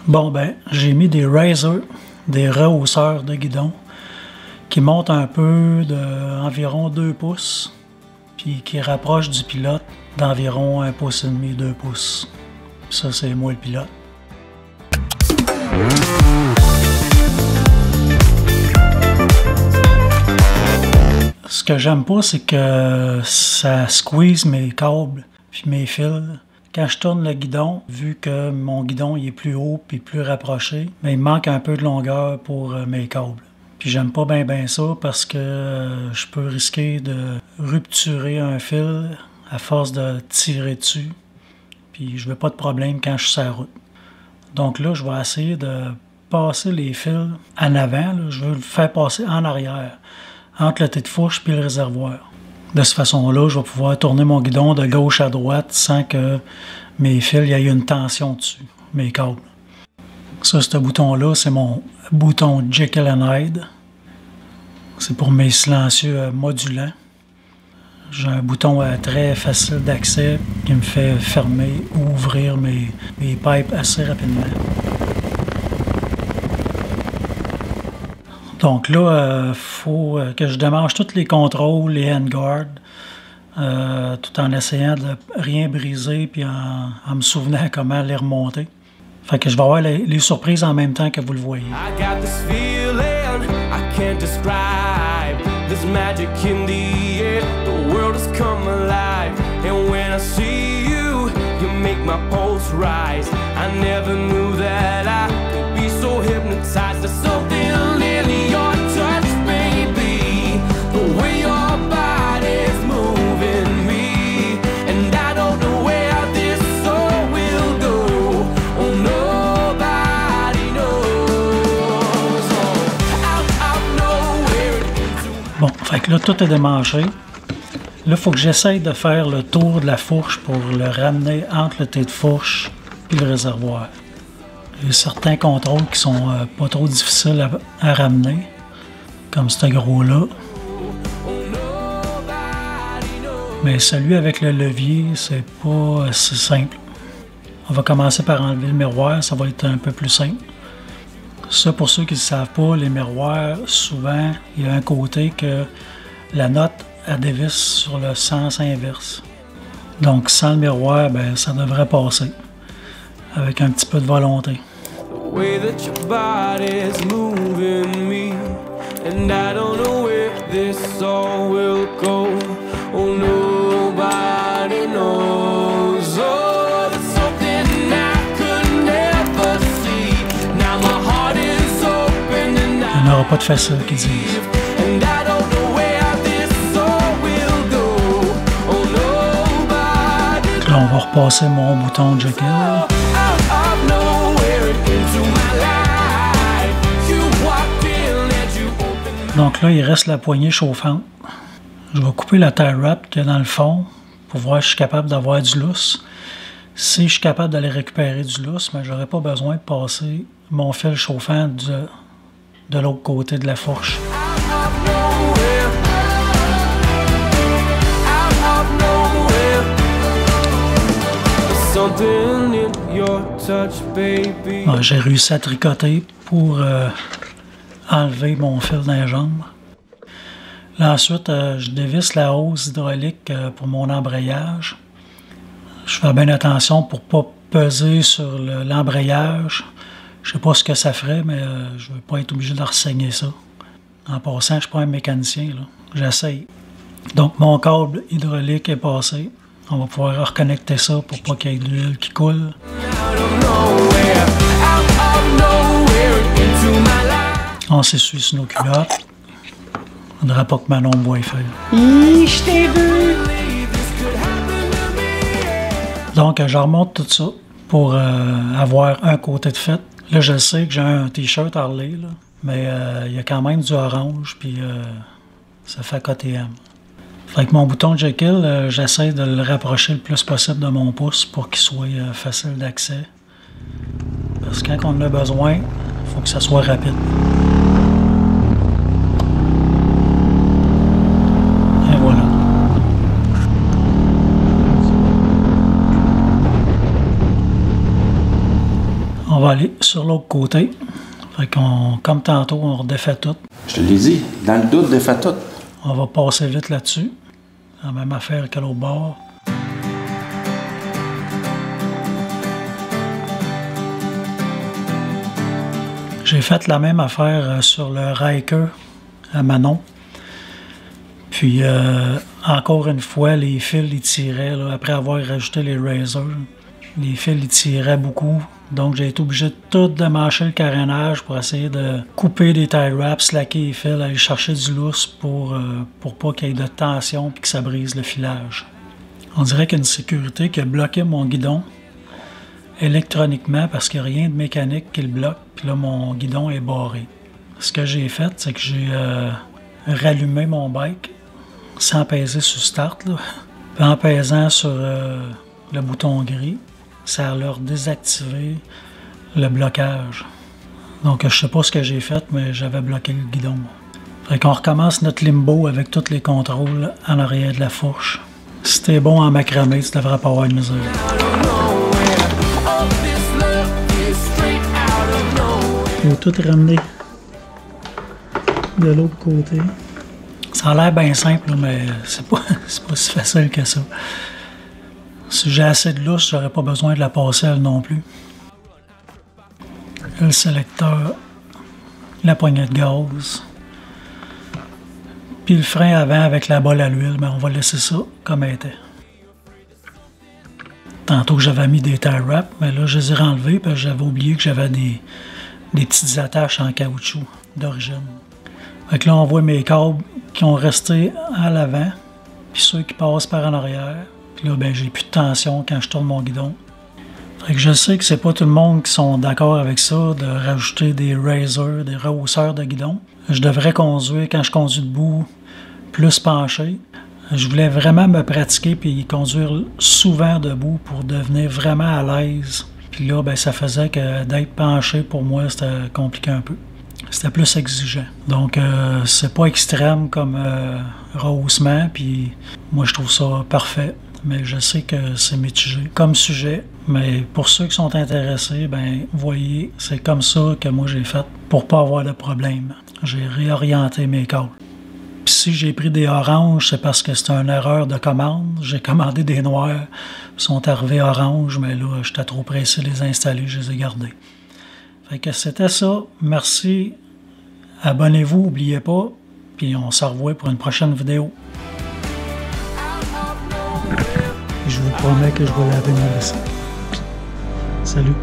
Bon ben, j'ai mis des risers, des rehausseurs de guidon qui montent un peu d'environ 2 pouces puis qui rapprochent du pilote d'environ 1,5 pouce, 2 pouces. Ça, c'est moi le pilote. Ce que j'aime pas, c'est que ça squeeze mes câbles puis mes fils. Quand je tourne le guidon, vu que mon guidon il est plus haut et plus rapproché, mais il me manque un peu de longueur pour mes câbles. Puis j'aime pas bien ça parce que je peux risquer de rupturer un fil à force de tirer dessus. Puis je veux pas de problème quand je suis sur la route. Donc là, je vais essayer de passer les fils en avant. Là. Je veux le faire passer en arrière, entre le tête de fourche et le réservoir. De cette façon-là, je vais pouvoir tourner mon guidon de gauche à droite sans que mes fils aient une tension dessus, mes câbles. Ça, ce bouton-là, c'est mon bouton Jekyll and Hyde. C'est pour mes silencieux modulants. J'ai un bouton très facile d'accès qui me fait fermer ou ouvrir mes pipes assez rapidement. Donc là, il faut que je démarche tous les contrôles, les handguards, tout en essayant de rien briser puis en me souvenant comment les remonter. Fait que je vais avoir les surprises en même temps que vous le voyez. I got this feeling I can't describe. This magic in the air, the world has come alive. And when I see you, you make my pulse rise. I never knew that I could be so hypnotized. There's something in your touch, baby. The way your body's moving me. And I don't know where this soul will go. Oh, nobody knows. Out nowhere. Bon, fait que là, tout est démanché. Là, il faut que j'essaye de faire le tour de la fourche pour le ramener entre le tête de fourche et le réservoir. Il y a certains contrôles qui sont pas trop difficiles à ramener, comme ce gros-là. Mais celui avec le levier, c'est pas si simple. On va commencer par enlever le miroir, ça va être un peu plus simple. Ça, pour ceux qui ne savent pas, les miroirs, souvent, il y a un côté que la note elle dévisse sur le sens inverse. Donc sans le miroir, ben, ça devrait passer. Avec un petit peu de volonté. Il n'y en aura pas de facile qu'ils disent. Là, on va repasser mon bouton Jekyll. Donc là, il reste la poignée chauffante. Je vais couper la tie wrap qu'il y a dans le fond pour voir si je suis capable d'avoir du lousse. Si je suis capable d'aller récupérer du lousse, mais je n'aurai pas besoin de passer mon fil chauffant de l'autre côté de la fourche. J'ai réussi à tricoter pour enlever mon fil d'un jambe. Là, ensuite, je dévisse la hausse hydraulique pour mon embrayage. Je fais bien attention pour ne pas peser sur l'embrayage. Je ne sais pas ce que ça ferait, mais je ne veux pas être obligé de renseigner ça. En passant, je ne suis pas un mécanicien. J'essaye. Donc, mon câble hydraulique est passé. On va pouvoir reconnecter ça pour pas qu'il y ait de l'huile qui coule. On s'essuie sur nos culottes. Il ne faudra pas que Manon me voie faire. Je t'ai vu! Donc, je remonte tout ça pour avoir un côté de fait. Là, je sais que j'ai un t-shirt Harley, là, mais il y a quand même du orange, puis ça fait KTM. Fait que mon bouton Jekyll, j'essaie de le rapprocher le plus possible de mon pouce pour qu'il soit facile d'accès. Parce que quand on en a besoin, il faut que ça soit rapide. Et voilà. On va aller sur l'autre côté. Fait qu'on, comme tantôt, on redéfait tout. Je te l'ai dit, dans le doute, défait tout. On va passer vite là-dessus. La même affaire que l'autre bord. J'ai fait la même affaire sur le Riker à Manon. Puis, encore une fois, les fils, ils tiraient, là, après avoir rajouté les razors. Les fils, ils tiraient beaucoup. Donc, j'ai été obligé de tout démancher le carénage pour essayer de couper des tie wraps, slacker les fils, aller chercher du lousse pour pas qu'il y ait de tension et que ça brise le filage. On dirait qu'il y a une sécurité qui a bloqué mon guidon électroniquement parce qu'il n'y a rien de mécanique qui le bloque. Puis là, mon guidon est barré. Ce que j'ai fait, c'est que j'ai rallumé mon bike sans peser sur Start. Là. Puis en pesant sur le bouton gris, ça a leur désactivé le blocage. Donc je sais pas ce que j'ai fait, mais j'avais bloqué le guidon. Fait qu'on recommence notre limbo avec tous les contrôles en arrière de la fourche. Si t'es bon en macramé, tu devrais pas avoir de misère. Il faut tout ramener de l'autre côté. Ça a l'air bien simple, mais c'est pas si facile que ça. Si j'ai assez de lousse, j'aurais pas besoin de la passer elle non plus. Le sélecteur, la poignée de gaz, puis le frein avant avec la bolle à l'huile, mais on va laisser ça comme elle était. Tantôt j'avais mis des tie wraps, mais là je les ai renlevés parce que j'avais oublié que j'avais des petites attaches en caoutchouc d'origine. Fait que là on voit mes câbles qui ont resté à l'avant, puis ceux qui passent par en arrière. Puis là, ben, j'ai plus de tension quand je tourne mon guidon. Fait que je sais que c'est pas tout le monde qui sont d'accord avec ça, de rajouter des razors, des rehausseurs de guidon. Je devrais conduire, quand je conduis debout, plus penché. Je voulais vraiment me pratiquer puis conduire souvent debout pour devenir vraiment à l'aise. Puis là, ben, ça faisait que d'être penché, pour moi, c'était compliqué un peu. C'était plus exigeant. Donc, c'est pas extrême comme rehaussement, puis moi, je trouve ça parfait. Mais je sais que c'est mitigé comme sujet. Mais pour ceux qui sont intéressés, ben, voyez, c'est comme ça que moi j'ai fait pour pas avoir de problème. J'ai réorienté mes câbles. Puis si j'ai pris des oranges, c'est parce que c'est une erreur de commande. J'ai commandé des noirs, ils sont arrivés oranges, mais là, j'étais trop pressé de les installer, je les ai gardés. Fait que c'était ça. Merci. Abonnez-vous, n'oubliez pas. Puis on se revoit pour une prochaine vidéo. Je vous promets que je vais laver ma vaisselle. Salut!